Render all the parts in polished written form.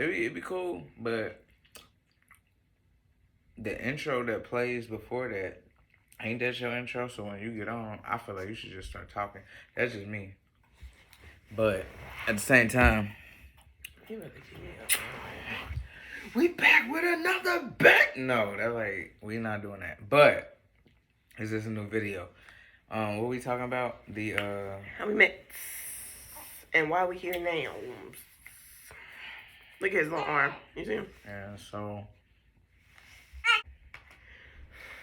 it'd be cool, but the intro that plays before that, ain't that your intro? So when you get on, I feel like you should just start talking. That's just me. But at the same time, we back with another back. No, that's like we not doing that. But is this a new video? What we talking about? The how we met and why we here now. Look at his little arm. You see him? Yeah. So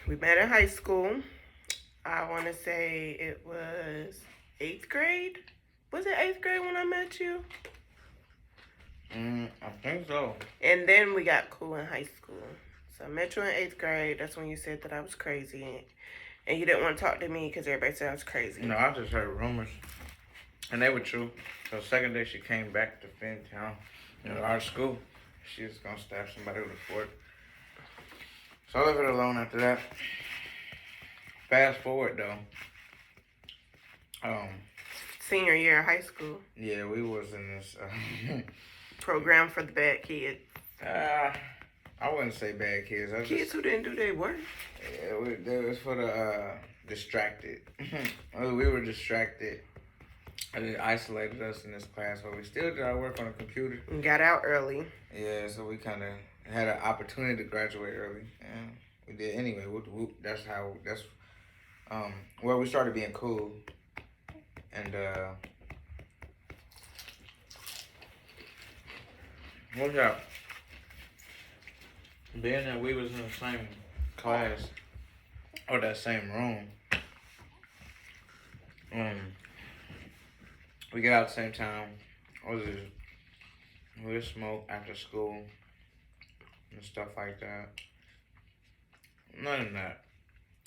we met in high school. I want to say it was 8th grade. Was it 8th grade when I met you? I think so. And then we got cool in high school. So I met you in 8th grade. That's when you said that I was crazy. And you didn't want to talk to me because everybody said I was crazy. No, I just heard rumors. And they were true. So the second day she came back to Fintown, our school, she was going to stab somebody with a fork. So I left it alone after that. Fast forward, though. Senior year of high school. Yeah, we was in this... program for the bad kids. I wouldn't say bad kids. Kids who didn't do their work. Yeah, it was for the distracted. We were distracted. It isolated us in this class, but we still did our work on the computer. And got out early. Yeah, so we kind of had an opportunity to graduate early, and we did anyway. That's where we started being cool, and what's up? Being that we was in the same class or that same room, we get out at the same time. We would smoke after school and stuff like that. None of that.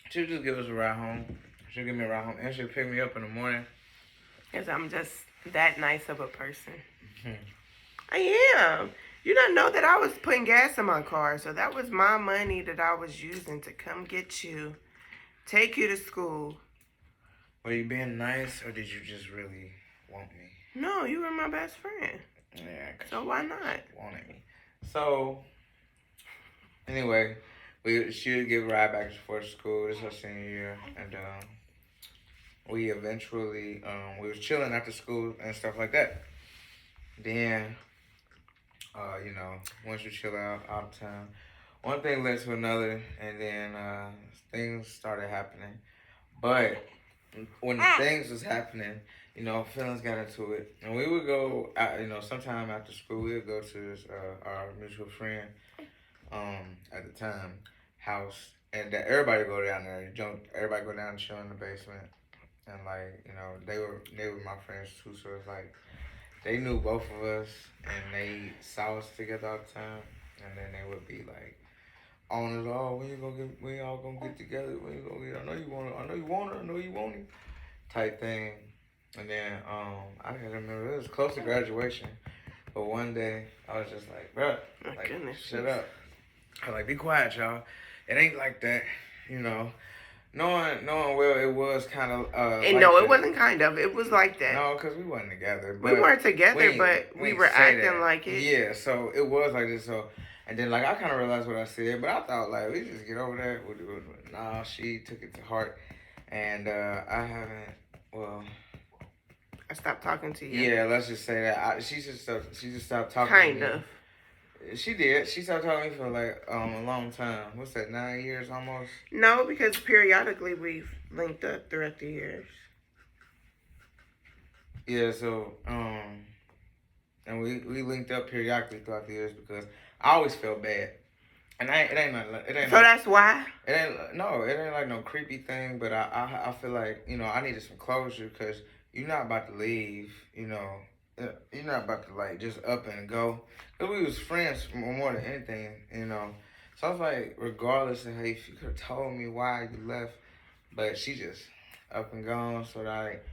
She would just give us a ride home. She'd give me a ride home, and she'd pick me up in the morning. Because I'm just that nice of a person. I am. You don't know that I was putting gas in my car, so that was my money that I was using to come get you, take you to school. Were you being nice, or did you just really want me? No, you were my best friend. Yeah. So why not? Wanted me. So, anyway, she would give a ride back and forth to school. This was her senior year, and we eventually we was chilling after school and stuff like that. Then, once you chill out of town, one thing led to another, and then things started happening. But when things was happening, feelings got into it, and we would go out, sometime after school, we would go to this, our mutual friend, at the time, house, and everybody go down there, everybody go down and chill in the basement, and they were my friends too, so it's like, they knew both of us, and they saw us together all the time, and then they would be like, on us all, when y'all gonna get together, when you gonna get, I know you want it, type thing. And then, I can remember, it was close to graduation, but one day, I was just like, bruh, shut up. I was like, be quiet, y'all. It ain't like that, Knowing well, it was kind of, and no, it wasn't kind of. It was like that. No, because we wasn't together. We weren't together, but we were acting like it. Yeah, so it was like this, so... And then, I kind of realized what I said, but I thought, we just get over that. Nah, she took it to heart, and I haven't, I stopped talking to you. Yeah, let's just say that. She just stopped talking kind to me. Of. She did. She stopped talking to me for, a long time. What's that, 9 years almost? No, because periodically we've linked up throughout the years. Yeah, so, and we linked up periodically throughout the years because I always felt bad, and it ain't. So that's why. It ain't like no creepy thing, but I feel like I needed some closure because you're not about to leave, you're not about to just up and go. Cause we was friends more than anything, So I was like, regardless of how you could have told me why you left, but she just up and gone. So that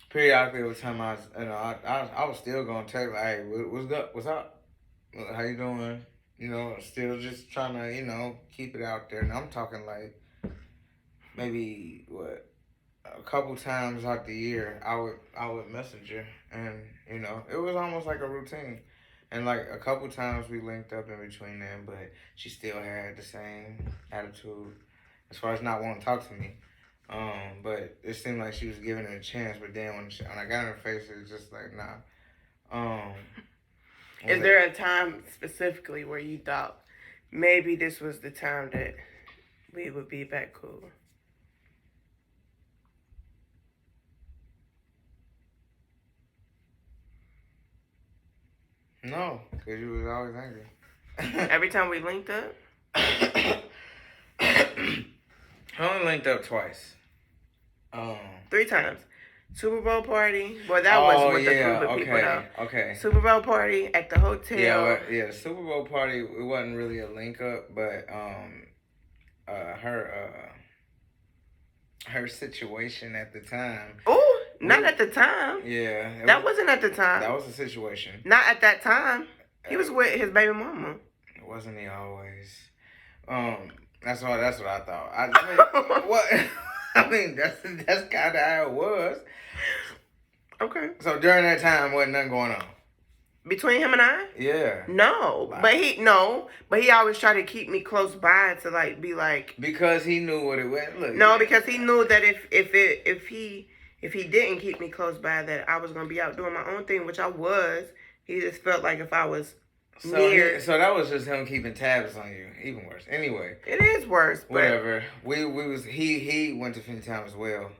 periodically every time I was, I was still gonna text like, hey, what's up? How you doing? Still just trying to, keep it out there. And I'm talking maybe a couple times out the year, I would message her, and it was almost like a routine. And like a couple times we linked up in between them, but she still had the same attitude as far as not wanting to talk to me. But it seemed like she was giving it a chance. But then when I got in her face, it was just like, nah. Is there a time specifically where you thought maybe this was the time that we would be back cool? No, because you was always angry. Every time we linked up? I only linked up twice. 3 times. Super Bowl party. Well, that was with the group of people, though. Okay. Super Bowl party at the hotel. Yeah, the Super Bowl party, it wasn't really a link up, but her situation at the time. Oh, not at the time. Yeah. That wasn't at the time. That was the situation. Not at that time. He was with his baby mama. Wasn't he always? That's what I thought. I mean, what? I mean, that's kind of how it was. Okay. So during that time, wasn't nothing going on between him and I? Yeah. No, wow. But he always tried to keep me close by to like be like, because he knew what it was. Look, no, because he knew that if he didn't keep me close by, that I was gonna be out doing my own thing, which I was. He just felt like if I was near. So that was just him keeping tabs on you. Even worse. Anyway. It is worse. But whatever. He went to Finny Town as well.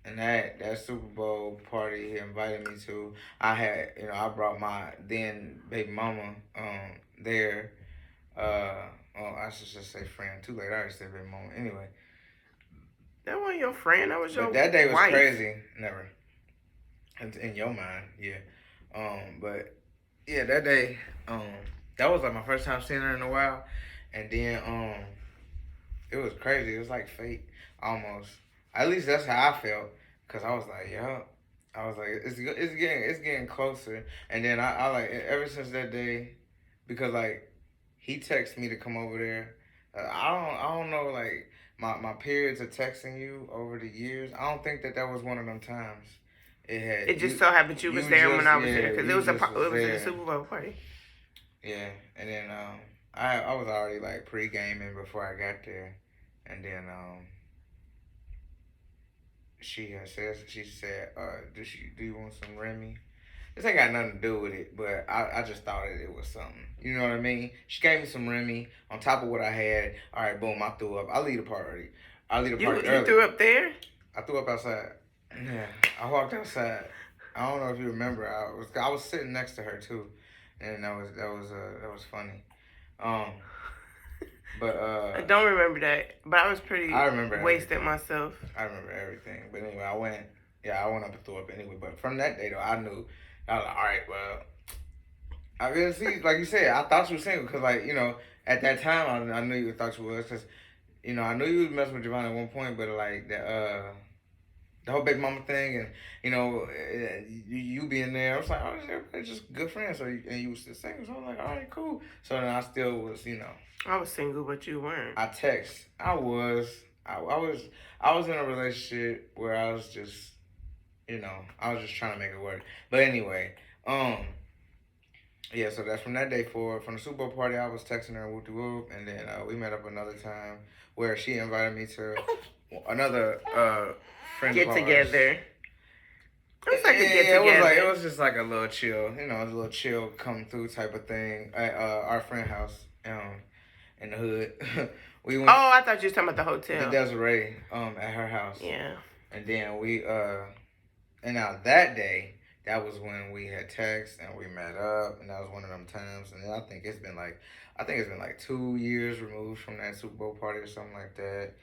And that Super Bowl party he invited me to, I brought my then baby mama there. I should just say friend. Too late. I already said baby mama. Anyway. That wasn't your friend. That was your wife. That day was crazy. Never. In your mind, yeah. But yeah, that day, that was like my first time seeing her in a while, and then it was crazy. It was like fate, almost. At least that's how I felt, cause I was like, yeah, I was like, it's getting closer. And then I like ever since that day, because like he texted me to come over there. I don't know, like my periods of texting you over the years. I don't think that was one of them times. It just so happened you was there when I was there, because it was at the Super Bowl party. Yeah, and then I was already like pre-gaming before I got there, and then she said, do you want some Remy? This ain't got nothing to do with it, but I just thought it was something. You know what I mean? She gave me some Remy on top of what I had. All right, boom, I threw up. I leave the party early. You threw up there? I threw up outside. Yeah, I walked outside. I don't know if you remember. I was sitting next to her too, and that was funny. But I don't remember that, but I was pretty wasted everything. Myself. I remember everything, but anyway, I went up and threw up anyway. But from that day though, I knew. I was like, all right, well, I really see, like you said, I thought you were single because, like, at that time, I knew you thought you was because, I knew you was messing with Javon at one point, but like the whole baby mama thing, and you being there, I was like, oh, they're just good friends. So and you was still single, so I was like, all right, cool. So then I still was, I was single, but you weren't. I was in a relationship where I was just, I was just trying to make it work. But anyway, yeah. So that's from that day forward. From the Super Bowl party, I was texting her whoop de whoop, and then we met up another time where she invited me to another friend get together. It was like a get together. It was just like a little chill, a little chill come through type of thing at our friend house in the hood. We went. Oh, I thought you were talking about the hotel. The Desiree at her house. Yeah. And then and now that day, that was when we had text and we met up, and that was one of them times. And then I think it's been like 2 years removed from that Super Bowl party or something like that.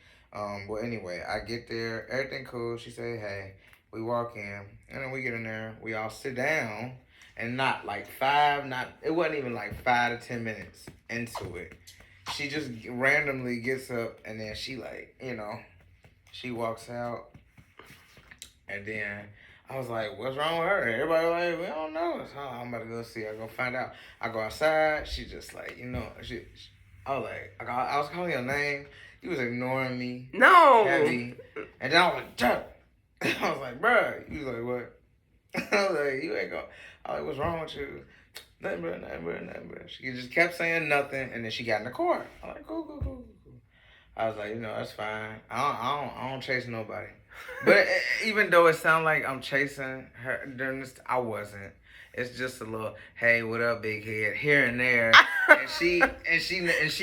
Well, anyway, I get there, everything cool. She say, hey, we walk in, and then we get in there, we all sit down, and it wasn't even like 5 to 10 minutes into it. She just randomly gets up, and then she she walks out, and then I was like, what's wrong with her? Everybody like, we don't know. So I'm about to go see. I go find out. I go outside. She just like, I was like, I was calling your name. You was ignoring me. No. Heavy. And then I was like, Chuck. I was like, bruh. You was like, what? I was like, you ain't gonna. I was like, what's wrong with you? Nothing, bro, nothing, bro, nothing, bro. She just kept saying nothing, and then she got in the car. I'm like, cool, cool, cool, cool. I was like, that's fine. I don't chase nobody. But even though it sounded like I'm chasing her during this, I wasn't. It's just a little, hey, what up, big head, here and there, and she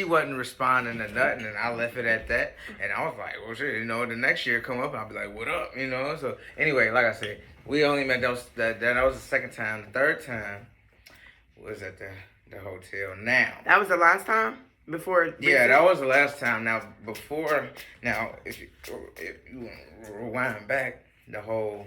wasn't responding to nothing, and I left it at that. And I was like, well, shit, the next year come up, I'll be like, what up. So anyway, like I said, we only met that was the second time. The third time was at the hotel. Now That was the last time before. yeah, that was the last time. Now before, if you rewind back the whole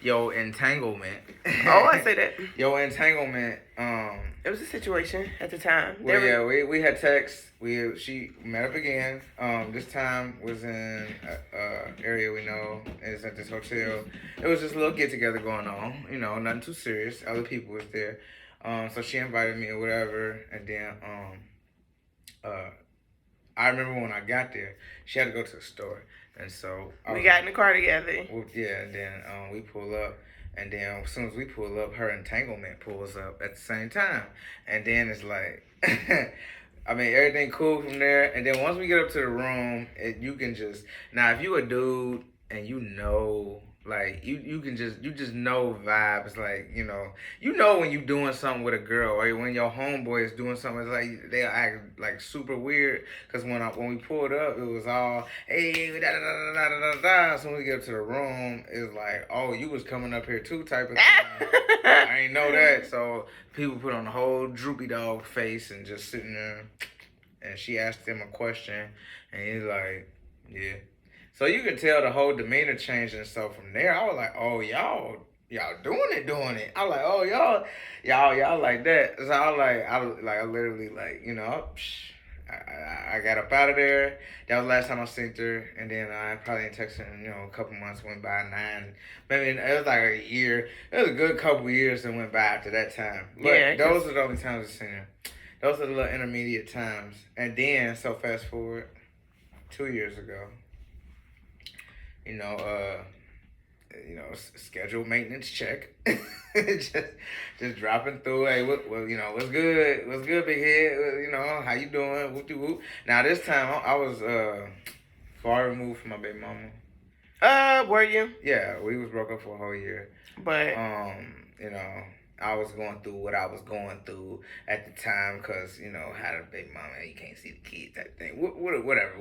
your entanglement. Oh, I say that. Your entanglement. It was a situation at the time. Well, we had text. She met up again. This time was in a area we know. It's at this hotel. It was just a little get together going on. Nothing too serious. Other people was there. So she invited me or whatever, and then I remember when I got there, she had to go to the store, and so we got in the car together. Yeah, and then we pull up, and then as soon as we pull up, her entanglement pulls up at the same time, and then it's like, I mean, everything cool from there, and then once we get up to the room, you can just now if you a dude and like you just know vibes, like when you doing something with a girl or when your homeboy is doing something, it's like they act like super weird, because when we pulled up, it was all hey da da da da da da da. So when we get up to the room, it's like, oh, you was coming up here too type of thing. I ain't know that. So people put on a whole droopy dog face and just sitting there, and she asked him a question, and he's like, yeah. So you could tell the whole demeanor changed, and so from there, I was like, oh, y'all doing it. I was like, oh, y'all like that. So I literally I got up out of there. That was the last time I seen her, and then I probably didn't text her. A couple months went by, 9, maybe it was like a year. It was a good couple years that went by after that time. But those are the only times I seen her. Those are the little intermediate times, and then so fast forward 2 years ago. Scheduled maintenance check. just dropping through. Hey, what's good? What's good, big head? How you doing? Whoop de whoop. Now this time I was far removed from my baby mama. Were you? Yeah, we was broke up for a whole year. But I was going through what I was going through at the time, because had a baby mama, you can't see the kids, that thing. Whatever.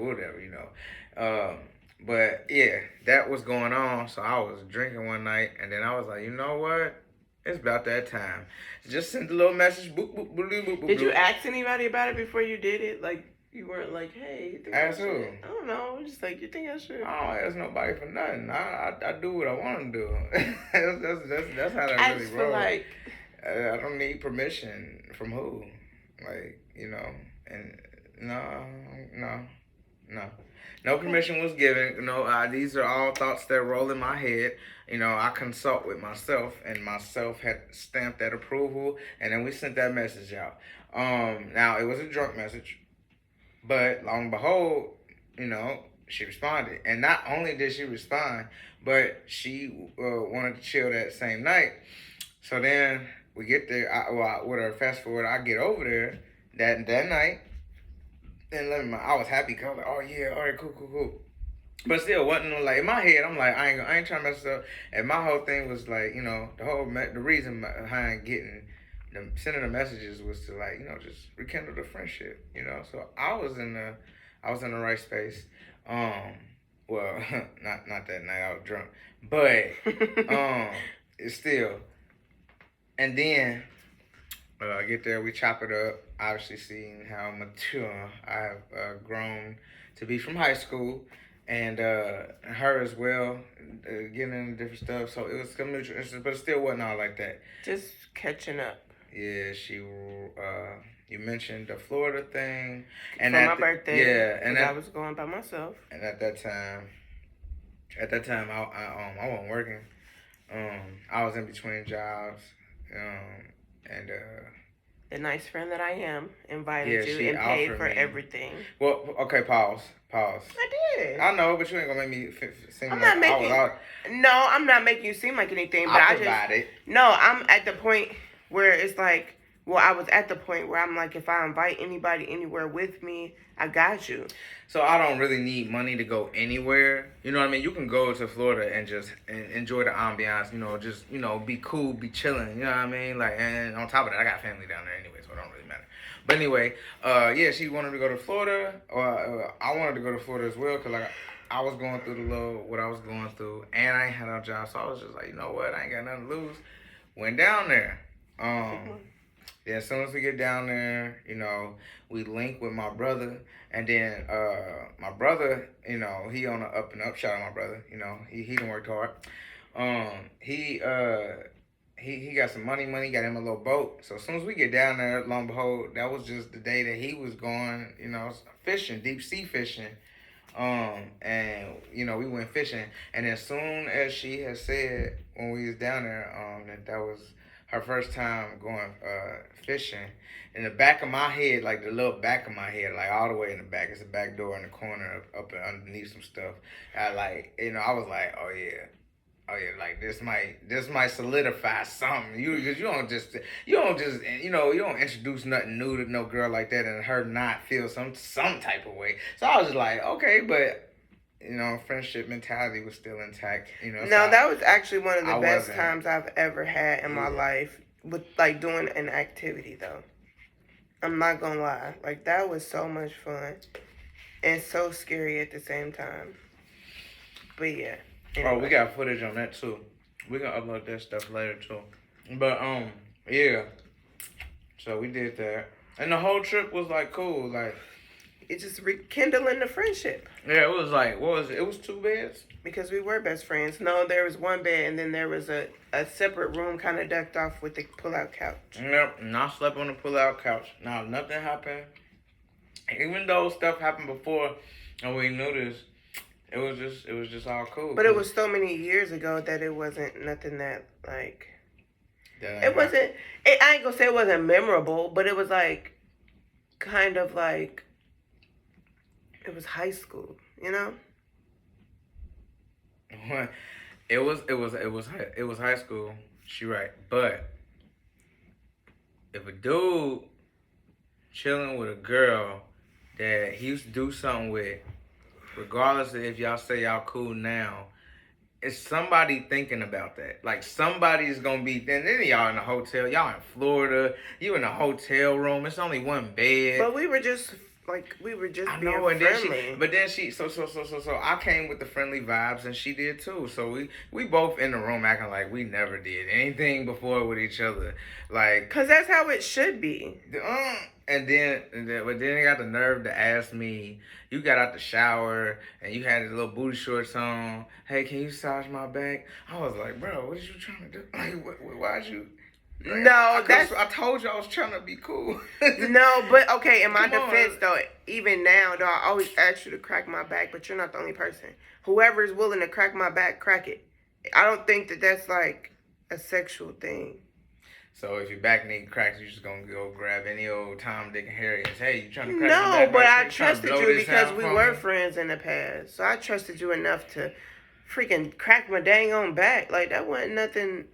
But yeah, that was going on. So I was drinking one night, and then I was like, you know what? It's about that time. Just sent a little message. Boop, boop, boop, boop, boop. Did you ask anybody about it before you did it? Like, you weren't like, hey, you think ask I who? should? I don't know. Just like, you think I should? I don't ask nobody for nothing. I do what I want to do. that's how that really rolls. Like, I don't need permission from who, and no permission was given. These are all thoughts that roll in my head. I consult with myself, and myself had stamped that approval, and then we sent that message out. Now it was a drunk message, but long and behold, she responded, and not only did she respond, but she wanted to chill that same night. So then we get there. Fast forward, I get over there that night. And I was happy because I was like, oh yeah, all right, cool. But still, wasn't like in my head. I'm like, I ain't trying to mess up. And my whole thing was like, the reason behind sending the messages was to just rekindle the friendship. So I was in the right space. Well, not that night, I was drunk, but it's still. And then I get there, we chop it up. Obviously, seeing how mature I have grown to be from high school, and her as well, getting into different stuff. So it was some mutual interest, but it still wasn't all like that. Just catching up. Yeah, you mentioned the Florida thing, and for my birthday. Yeah, and I was going by myself. And at that time, I wasn't working. I was in between jobs, and The nice friend that I am invited Yeah, you she and paid offered for me. everything. Well, okay, pause. I did. I know, but you ain't gonna make me seem I'm like not I was making. out. No, I'm not making you seem like anything. But I I just. provided. No, I'm at the point where it's like. Well, I was at the point where I'm like, if I invite anybody anywhere with me, I got you. So I don't really need money to go anywhere. You know what I mean? You can go to Florida and just enjoy the ambiance. You know, just be cool, be chilling. You know what I mean? Like, and on top of that, I got family down there anyway, so it don't really matter. But anyway, yeah, she wanted to go to Florida. I wanted to go to Florida as well because like I was going through what I was going through, and I ain't had no job, so I was just like, you know what? I ain't got nothing to lose. Went down there. Yeah, as soon as we get down there, we link with my brother, and then my brother, he on the up and up. Shout out my brother, he done worked hard. He got some money, got him a little boat. So as soon as we get down there, lo and behold, that was just the day that he was going, fishing, deep sea fishing. And we went fishing, and as soon as she had said when we was down there, that was her first time going fishing. In the back of my head, like the little back of my head, like all the way in the back, it's a back door in the corner up underneath some stuff. I I was like, oh yeah, like this might solidify something. You don't just you don't introduce nothing new to no girl like that and her not feel some type of way. So I was just like, okay, but friendship mentality was still intact. No, so that was actually one of the I best wasn't. times I've ever had in my life with like doing an activity though. I'm not gonna lie, like that was so much fun and so scary at the same time. But yeah. Oh, we got footage on that too. We gonna upload that stuff later too. But yeah. So we did that, and the whole trip was like cool. Like it's just rekindling the friendship. Yeah, it was like what was it? It was 2 beds. Because we were best friends. No, there was 1 bed, and then there was a separate room kind of decked off with the pull-out couch. Yep, and I slept on the pull-out couch. Now nothing happened. Even though stuff happened before, and we knew this, it was just all cool. But it was so many years ago that it wasn't nothing that like. It wasn't. I ain't gonna say it wasn't memorable, but it was like, kind of like. It was high school, you know. It was high school. She right, but if a dude chilling with a girl that he used to do something with, regardless of if y'all say y'all cool now, it's somebody thinking about that. Like somebody's gonna be. Then y'all in a hotel. Y'all in Florida. You in a hotel room. It's only 1 bed. But we were just. Like we were just being friendly. Then she so I came with the friendly vibes and she did too. So we both in the room acting like we never did anything before with each other, like cause that's how it should be. And then they got the nerve to ask me. You got out the shower and you had his little booty shorts on. Hey, can you massage my back? I was like, bro, what are you trying to do? Like, why'd you? Like, no, I told you I was trying to be cool. No, but okay, in my defense though, even now though, I always ask you to crack my back, but you're not the only person. Whoever is willing to crack my back, crack it. I don't think that that's like a sexual thing. So if your back need cracks, you just gonna go grab any old Tom, Dick, and Harry and say, "Hey, you trying to crack my back?" No, but I trusted you because we were friends in the past. So I trusted you enough to freaking crack my dang on back. Like that wasn't nothing.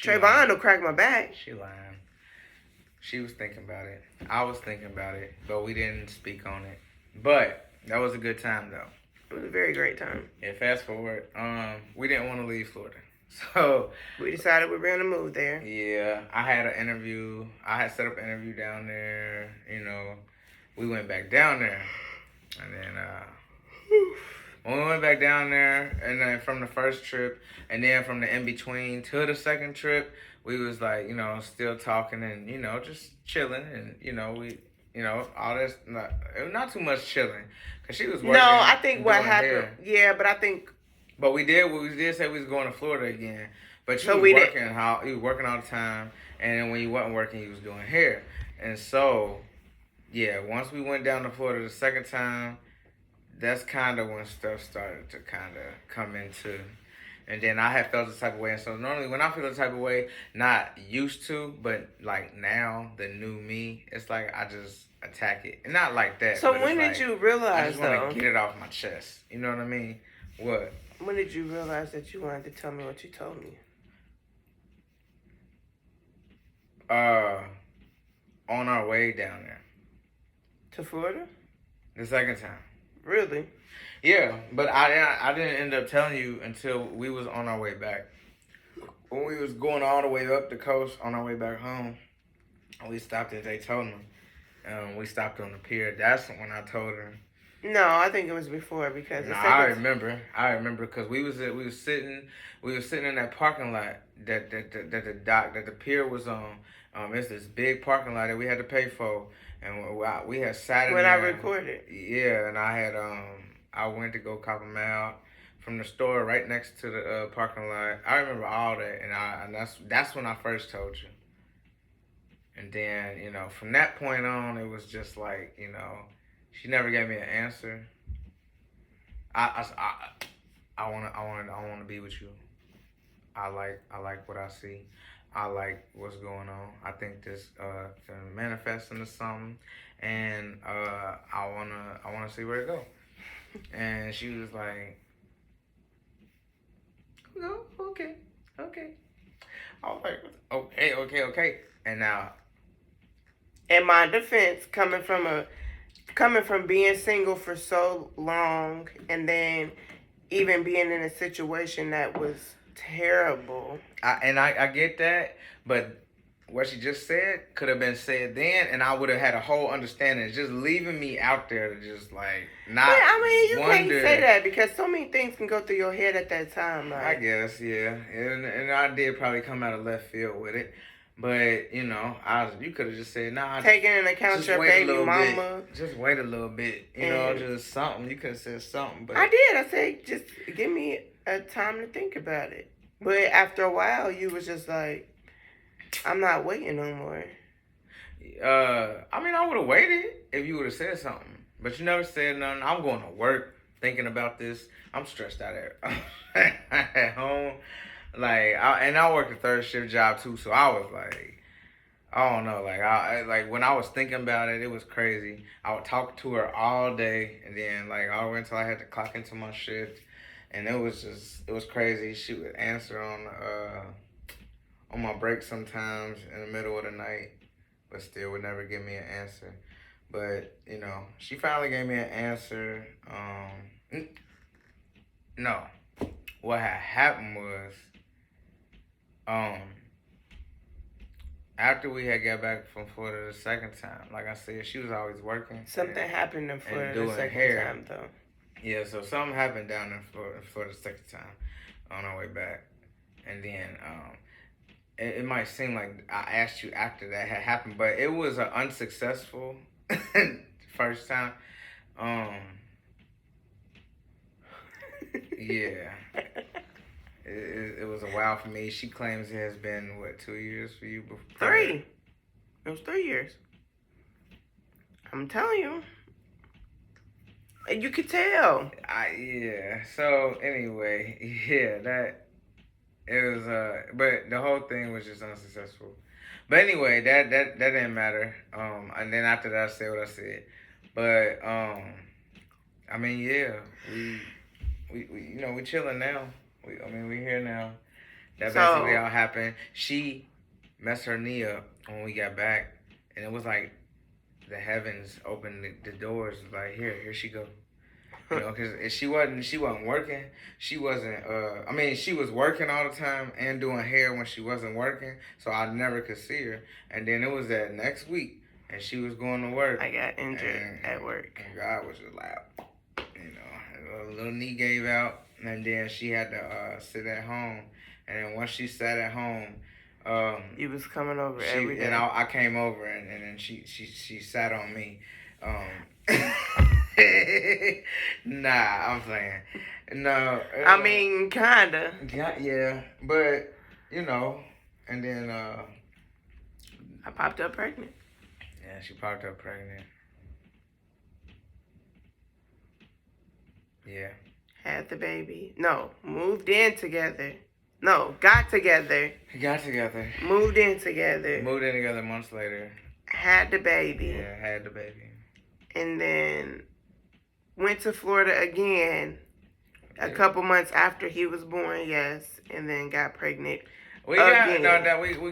Trayvon will crack my back. She lying. She was thinking about it. I was thinking about it, but we didn't speak on it. But that was a good time though. It was a very great time. Yeah, fast forward. We didn't want to leave Florida. So we decided we were gonna move there. Yeah, I had an interview. I had set up an interview down there. We went back down there, and then when we went back down there, and then from the first trip, and then from the in between to the second trip, we was like, still talking and just chilling, and we, all this, not too much chilling, cause she was working. No, I think what happened. Hair. Yeah, but I think. But we did say we was going to Florida again. But you was working all the time, and then when you wasn't working, you was doing hair. And so, yeah, once we went down to Florida the second time, that's kind of when stuff started to kind of come into And then I had felt the type of way, and so normally when I feel the type of way, not used to, but like now the new me, it's like I just attack it, and not like that. So but when it's did like you I realize just want though? to get it off my chest. You know what I mean? What? When did you realize that you wanted to tell me what you told me? Uh, on our way down there, To Florida? the second time. Really? Yeah, but I didn't end up telling you until we was on our way back. When we was going all the way up the coast on our way back home, we stopped at Daytona. We stopped on the pier. That's when I told her. No, I think it was before because No, the I second. remember. I remember because we was sitting in that parking lot that the dock that the pier was on. It's this big parking lot that we had to pay for, and we had sat in When I there. recorded. Yeah, and I went to go cop them out from the store right next to the parking lot. I remember all that, and that's when I first told you. And then, from that point on, it was just like, she never gave me an answer. I wanna be with you. I like what I see. I like what's going on. I think this can manifest into something, and I wanna see where it go. And she was like, no, okay, okay. I was like, okay. And now, In my defense, coming from being single for so long and then even being in a situation that was terrible. I get that, but what she just said could have been said then, and I would have had a whole understanding. It's just leaving me out there to just like not. But I mean, you wonder. can't say that because so many things can go through your head at that time. Like, I guess, yeah, and I did probably come out of left field with it, but you could have just said, nah, taking into account your baby mama. Just wait a little bit, just something. You could have said something, but I did. I said, just give me a time to think about it. But after a while, you was just like, I'm not waiting no more. I mean, I would have waited if you would have said something, but you never said nothing. I'm going to work thinking about this. I'm stressed out at home. Like, I work a third shift job too, so I was like, I don't know, like when I was thinking about it, it was crazy. I would talk to her all day, and then like all the way until I had to clock into my shift, and it was crazy. She would answer on my break sometimes in the middle of the night, but still would never give me an answer. But she finally gave me an answer. No, what had happened was, after we had got back from Florida the second time, like I said, she was always working. Something happened in Florida the second time, though. Yeah, so something happened down in Florida the second time on our way back. And then it might seem like I asked you after that had happened, but it was an unsuccessful first time. Yeah. It was a while for me. She claims it has been, 2 years for you before? 3. It was 3 years. I'm telling you. You could tell. Yeah. So, anyway, yeah, it was, but the whole thing was just unsuccessful. But anyway, that didn't matter. And then after that, I said what I said. But, I mean, yeah, we chilling now. We here now. That basically all happened. She messed her knee up when we got back, and it was like the heavens opened the doors. Like here she go. Because she wasn't working. She wasn't. I mean, she was working all the time and doing hair when she wasn't working, so I never could see her. And then it was that next week, and she was going to work. I got injured at work. And God was just like, a little knee gave out. And then she had to sit at home. And then once she sat at home, you was coming over every day. And I came over, and then she sat on me. Nah, I'm playing. No. I mean, kinda. Yeah, but and then I popped up pregnant. Yeah, she popped up pregnant. Yeah. Had the baby. No, moved in together. No, got together. Got together. Moved in together. Moved in together months later. Had the baby. Yeah, had the baby. And then went to Florida again a couple months after he was born, yes. And then got pregnant. We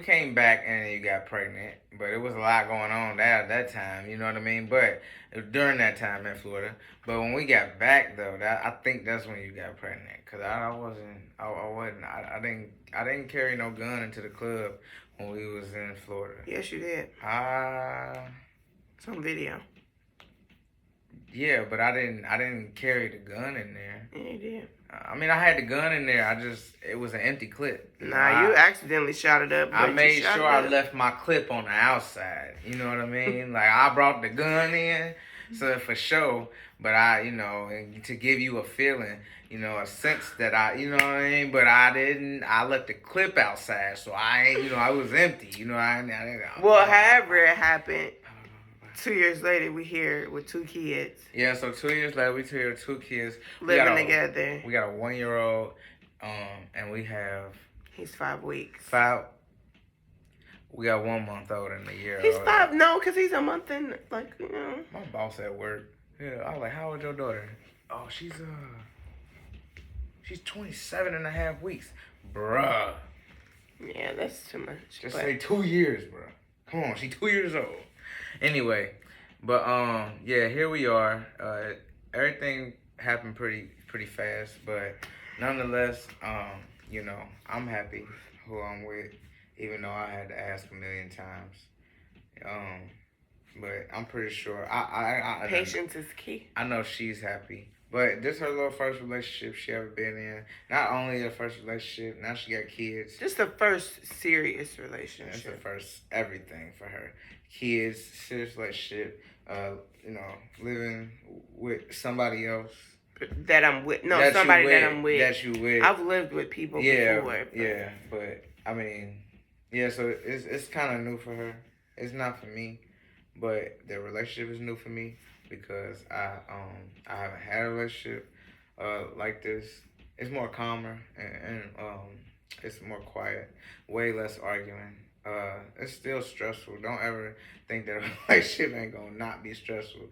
came back and you got pregnant, but it was a lot going on at that time. You know what I mean? But during that time in Florida, but when we got back though, I think that's when you got pregnant. Cause I didn't carry no gun into the club when we was in Florida. Yes, you did. It's on video. Yeah, but I didn't carry the gun in there. Yeah, you did. I mean, I had the gun in there. It was an empty clip. Nah, you accidentally shot it up. I made sure I left my clip on the outside. You know what I mean? Like, I brought the gun in, so for sure. But and to give you a feeling, a sense that you know what I mean? But I left the clip outside, so I was empty. Well, however it happened, 2 years later, we here with 2 kids. Yeah, so 2 years later, we here with 2 kids. Living together. We got a 1-year-old, and we have... He's 5 weeks. 5... We got 1 month old and a year He's old. 5, no, because he's a month and, My boss at work. Yeah, I was like, how old your daughter? Oh, she's 27 and a half weeks. Bruh. Yeah, that's too much. Just say 2 years, bruh. Come on, she's 2 years old. Anyway, but yeah, here we are. Everything happened pretty fast, but nonetheless, I'm happy who I'm with, even though I had to ask a million times. But I'm pretty sure I patience is key. I know she's happy. But this is her little first relationship she ever been in. Not only her first relationship, now she got kids. Just the first serious relationship. That's the first everything for her. Kids, serious relationship, living with somebody else. That I'm with. No, that I'm with. That you with. I've lived with people before. But. Yeah, but I mean, yeah, so it's kind of new for her. It's not for me, but the relationship is new for me because I haven't had a relationship like this. It's more calmer and it's more quiet, way less arguing. It's still stressful. Don't ever think that a relationship ain't gonna not be stressful.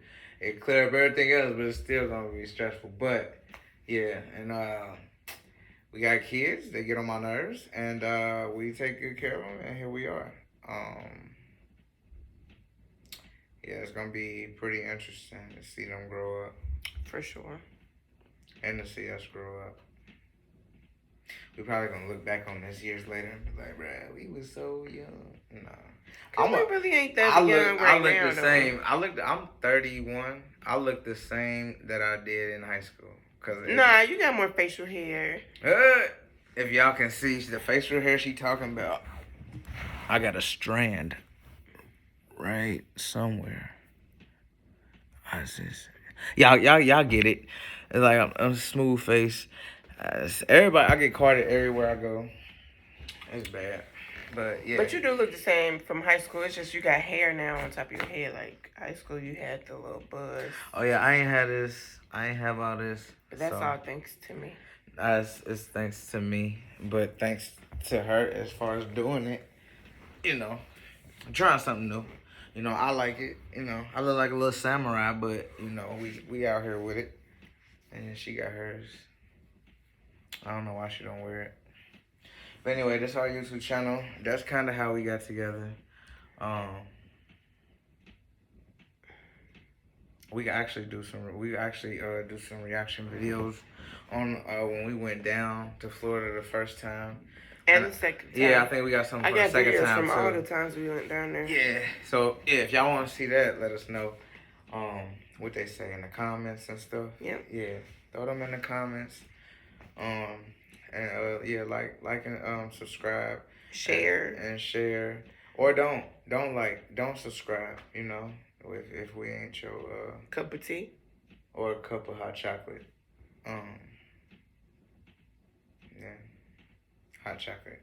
It clear up everything else, but it's still gonna be stressful. But yeah, and we got kids. They get on my nerves, and we take good care of them. And here we are. Yeah, it's gonna be pretty interesting to see them grow up. For sure. And to see us grow up. We probably gonna look back on this years later and be like, bruh, we was so young. No. We really ain't that young right now. I look the same. I'm 31. I look the same that I did in high school. Nah, you got more facial hair. If y'all can see the facial hair she talking about, I got a strand right somewhere. Y'all get it. It's like I'm a smooth face. Everybody, I get carded everywhere I go. It's bad, but yeah. But you do look the same from high school. It's just you got hair now on top of your head. Like high school, you had the little buzz. Oh yeah, I ain't had this. I ain't have all this. But that's all thanks to me. It's thanks to me, but thanks to her as far as doing it. Trying something new. I like it. I look like a little samurai, but we out here with it, and she got hers. I don't know why she don't wear it. But anyway, this is our YouTube channel. That's kind of how we got together. We actually do some reaction videos on when we went down to Florida the first time. And the second time. Yeah, I think we got something for the second time. I got videos from all the times we went down there. Yeah. So yeah, if y'all want to see that, let us know. What they say in the comments and stuff. Yep. Yeah. Throw them in the comments. And like and subscribe. Share. And share. Or don't subscribe, if we ain't your cup of tea. Or a cup of hot chocolate. Yeah. Hot chocolate.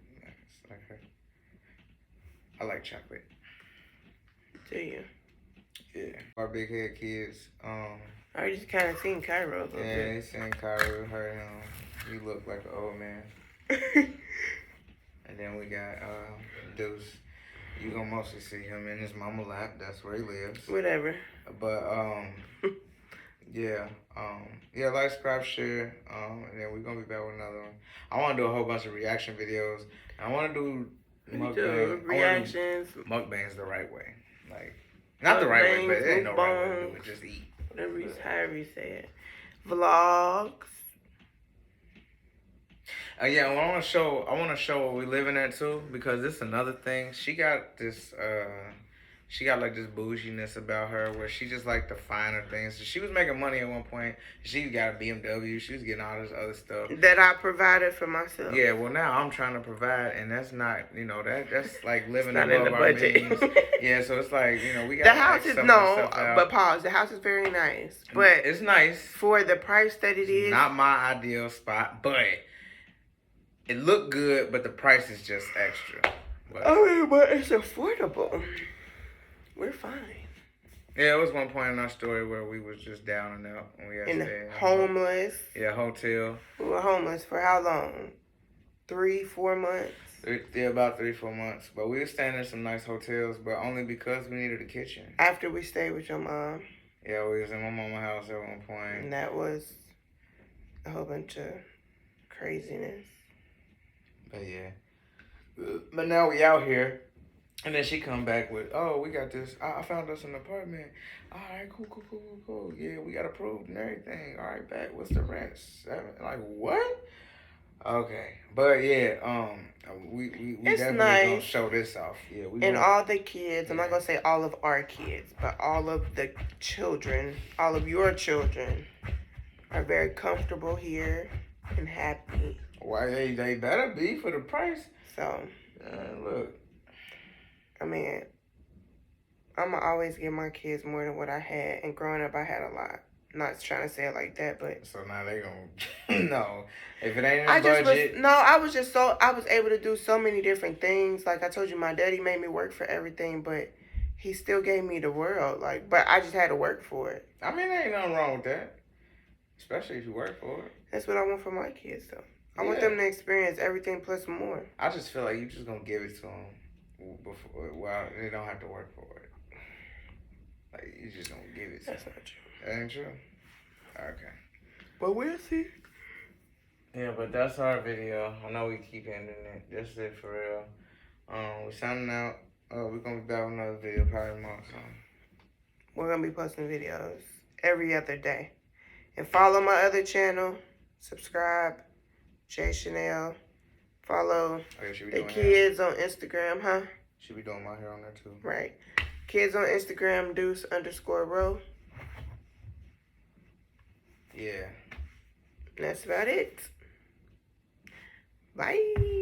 I like chocolate. Do you? Yeah. Our big head kids. I just kind of seen Cairo a little Yeah, he seen Kyrie, heard him. He looked like an old man. bit. And then we got Deuce. You gonna mostly see him in his mama lap. That's where he lives. Whatever. But yeah, like, subscribe, share, and then we're gonna be back with another one. I want to do a whole bunch of reaction videos. I want to do mukbang. Reactions. Mukbangs the right way, like not the right way, but there ain't no right way to do it. Mukbangs. Just eat. However you say it. Vlogs. Yeah, I want to show what we living at too, because this is another thing. She got this like this bouginess about her where she just like the finer things. She was making money at one point. She got a BMW. She was getting all this other stuff that I provided for myself. Yeah, well now I'm trying to provide, and that's not, that's like living not above in the our budget. means. Yeah, so it's like, we got the house is but pause. The house is very nice, but it's nice for the price that it is. Not my ideal spot, but it looked good, but the price is just extra. But it's affordable. We're fine. Yeah, it was one point in our story where we was just down and out. And we had to stay homeless. Yeah, hotel. We were homeless for how long? 3-4 months? About 3-4 months. But we were staying in some nice hotels, but only because we needed a kitchen. After we stayed with your mom. Yeah, we was in my mama's house at one point. And that was a whole bunch of craziness. But yeah. But now we out here. And then she come back with, oh, we got this. I found us an apartment. All right, cool. Yeah, we got approved and everything. All right, back. What's the rent? 7. Like, what? Okay. But yeah, we definitely nice. gonna show this off. Yeah, all the kids, I'm not gonna say all of our kids, but all of the children, all of your children are very comfortable here and happy. Why they better be for the price. So look. I mean, I'm going to always give my kids more than what I had. And growing up, I had a lot. Not trying to say it like that, but... So now they going to... No. If it ain't in the budget... I was able to do so many different things. Like I told you, my daddy made me work for everything, but he still gave me the world. But I just had to work for it. I mean, there ain't nothing wrong with that. Especially if you work for it. That's what I want for my kids, though. I want them to experience everything plus more. I just feel like you just going to give it to them. Well, they don't have to work for it. Like, you just don't give it. That's not true. That ain't true? Okay. But we'll see. Yeah, but that's our video. I know we keep ending it. That's it for real. We're signing out. We're going to be back with another video probably tomorrow. So. We're going to be posting videos every other day. And follow my other channel. Subscribe. Jay Chanel. Follow the kids on Instagram, huh? Should be doing my hair on there too. Right. Kids on Instagram, Deuce_Row. Yeah. That's about it. Bye.